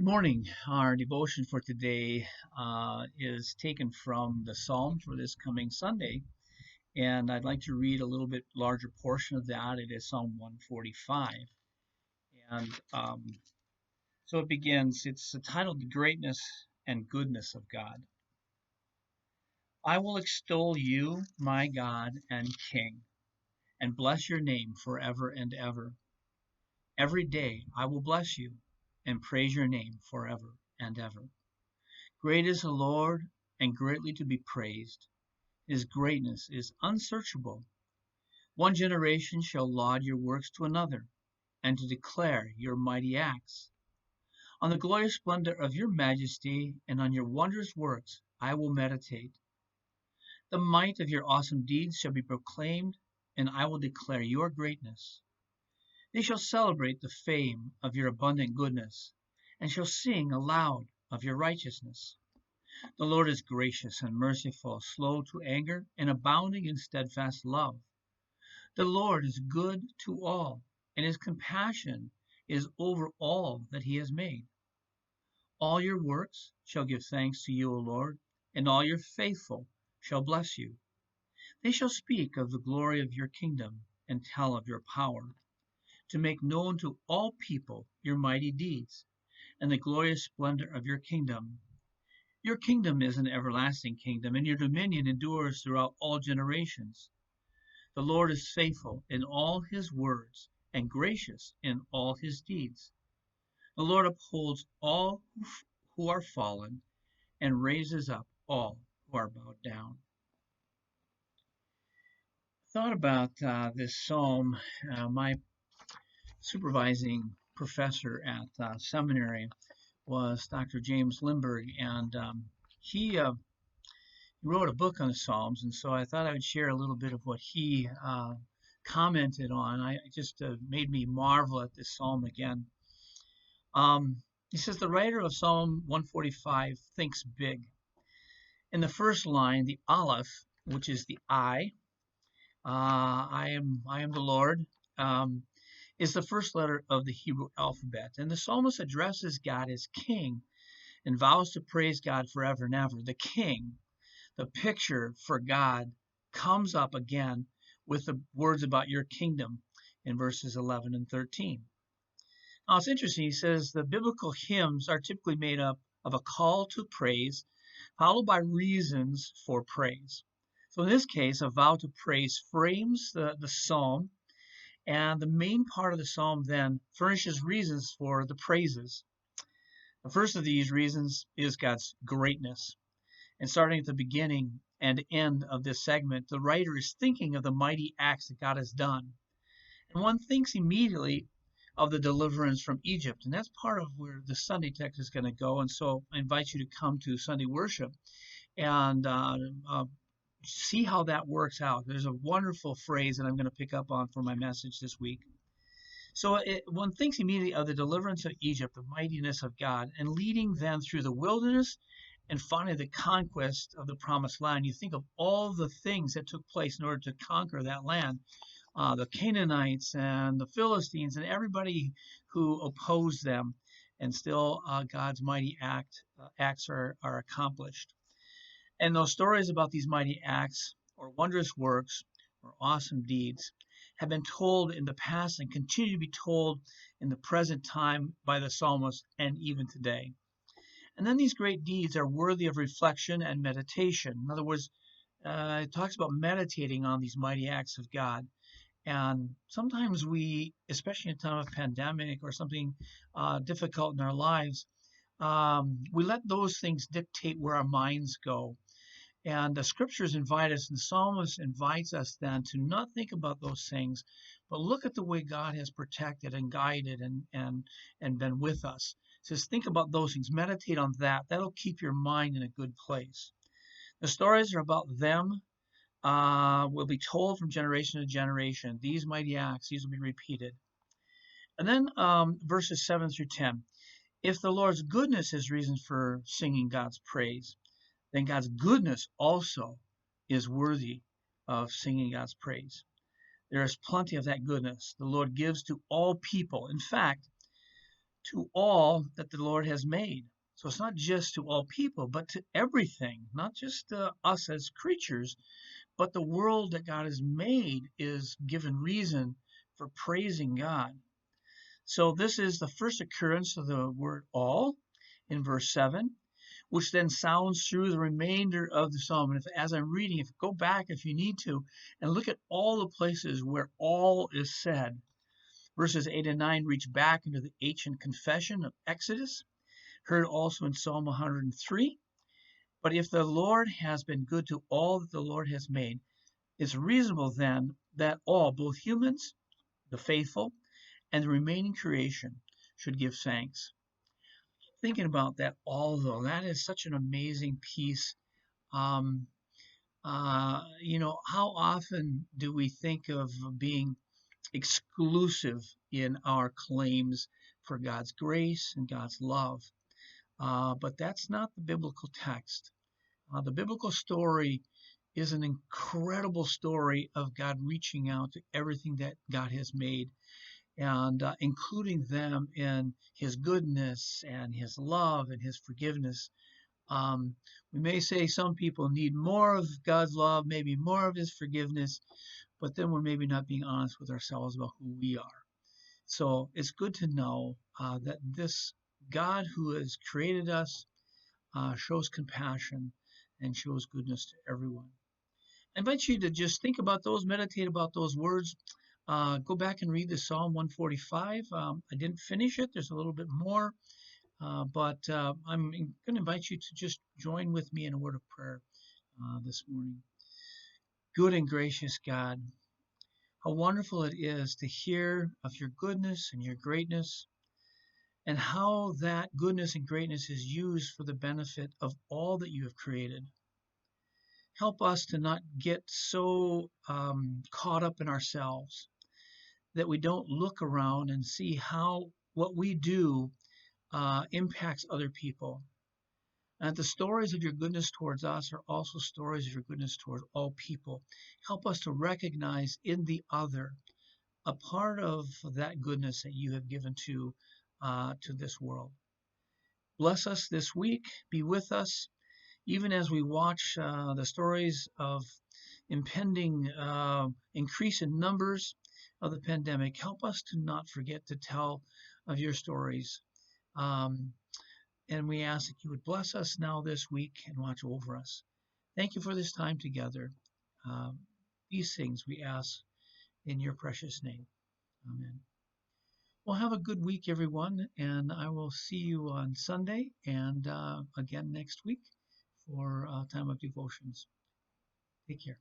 Good morning. Our devotion for today is taken from the Psalm for this coming Sunday, and I'd like to read a little bit larger portion of that. It is Psalm 145, and so it begins. It's titled "The Greatness and Goodness of God." I will extol you, my God and King, and bless your name forever and ever. Every day I will bless you and praise your name forever and ever. Great is the Lord, and greatly to be praised. His greatness is unsearchable. One generation shall laud your works to another, and to declare your mighty acts. On the glorious splendor of your majesty, and on your wondrous works, I will meditate. The might of your awesome deeds shall be proclaimed, and I will declare your greatness. They shall celebrate the fame of your abundant goodness, and shall sing aloud of your righteousness. The Lord is gracious and merciful, slow to anger, and abounding in steadfast love. The Lord is good to all, and his compassion is over all that he has made. All your works shall give thanks to you, O Lord, and all your faithful shall bless you. They shall speak of the glory of your kingdom and tell of your power, to make known to all people your mighty deeds and the glorious splendor of your kingdom. Your kingdom is an everlasting kingdom, and your dominion endures throughout all generations. The Lord is faithful in all his words and gracious in all his deeds. The Lord upholds all who are fallen and raises up all who are bowed down. Thought about this psalm. My supervising professor at seminary was Dr. James Lindberg, and he wrote a book on the Psalms, and so I thought I would share a little bit of what he commented on. It just made me marvel at this psalm again. He says the writer of Psalm 145 thinks big. In the first line, the Aleph, which is the I am the Lord, is the first letter of the Hebrew alphabet, and the psalmist addresses God as King and vows to praise God forever and ever. The King, the picture for God, comes up again with the words about your kingdom in verses 11 and 13. Now it's interesting, he says the biblical hymns are typically made up of a call to praise, followed by reasons for praise. So in this case, a vow to praise frames the psalm, and the main part of the psalm then furnishes reasons for the praises. The first of these reasons is God's greatness. And starting at the beginning and end of this segment, the writer is thinking of the mighty acts that God has done. And one thinks immediately of the deliverance from Egypt. And that's part of where the Sunday text is going to go. And so I invite you to come to Sunday worship and see how that works out. There's a wonderful phrase that I'm going to pick up on for my message this week. So one thinks immediately of the deliverance of Egypt, the mightiness of God, and leading them through the wilderness and finally the conquest of the promised land. You think of all the things that took place in order to conquer that land. The Canaanites and the Philistines and everybody who opposed them, and still God's mighty acts are accomplished. And those stories about these mighty acts or wondrous works or awesome deeds have been told in the past and continue to be told in the present time by the psalmist and even today. And then these great deeds are worthy of reflection and meditation. In other words, it talks about meditating on these mighty acts of God. And sometimes we, especially in a time of pandemic or something difficult in our lives, we let those things dictate where our minds go. And the scriptures invite us, and the psalmist invites us then to not think about those things, but look at the way God has protected and guided and been with us. It says, think about those things, meditate on that. That'll keep your mind in a good place. The stories are about them, will be told from generation to generation. These mighty acts, these will be repeated. And then verses 7 through 10. If the Lord's goodness is reason for singing God's praise, then God's goodness also is worthy of singing God's praise. There is plenty of that goodness the Lord gives to all people. In fact, to all that the Lord has made. So it's not just to all people, but to everything, not just us as creatures, but the world that God has made is given reason for praising God. So this is the first occurrence of the word all in verse 7, which then sounds through the remainder of the psalm. And as I'm reading, if go back if you need to, and look at all the places where all is said. Verses 8 and 9 reach back into the ancient confession of Exodus, heard also in Psalm 103. But if the Lord has been good to all that the Lord has made, it's reasonable then that all, both humans, the faithful, and the remaining creation, should give thanks. Thinking about that, although that is such an amazing piece. Um, how often do we think of being exclusive in our claims for God's grace and God's love? But that's not the biblical text. The biblical story is an incredible story of God reaching out to everything that God has made and including them in his goodness and his love and his forgiveness. Um, we may say some people need more of God's love, maybe more of his forgiveness, but then we're maybe not being honest with ourselves about who we are. So it's good to know that this God who has created us shows compassion and shows goodness to everyone. I invite you to just think about those, meditate about those words. Go back and read the Psalm 145. I didn't finish it. There's a little bit more, but I'm going to invite you to just join with me in a word of prayer this morning. Good and gracious God, how wonderful it is to hear of your goodness and your greatness, and how that goodness and greatness is used for the benefit of all that you have created. Help us to not get so caught up in ourselves that we don't look around and see how what we do impacts other people. And the stories of your goodness towards us are also stories of your goodness towards all people. Help us to recognize in the other a part of that goodness that you have given to this world. Bless us this week. Be with us, even as we watch the stories of impending increase in numbers of the pandemic. Help us to not forget to tell of your stories. And we ask that you would bless us now this week and watch over us. Thank you for this time together. These things we ask in your precious name. Amen. Well, have a good week, everyone, and I will see you on Sunday and again next week for time of devotions. Take care.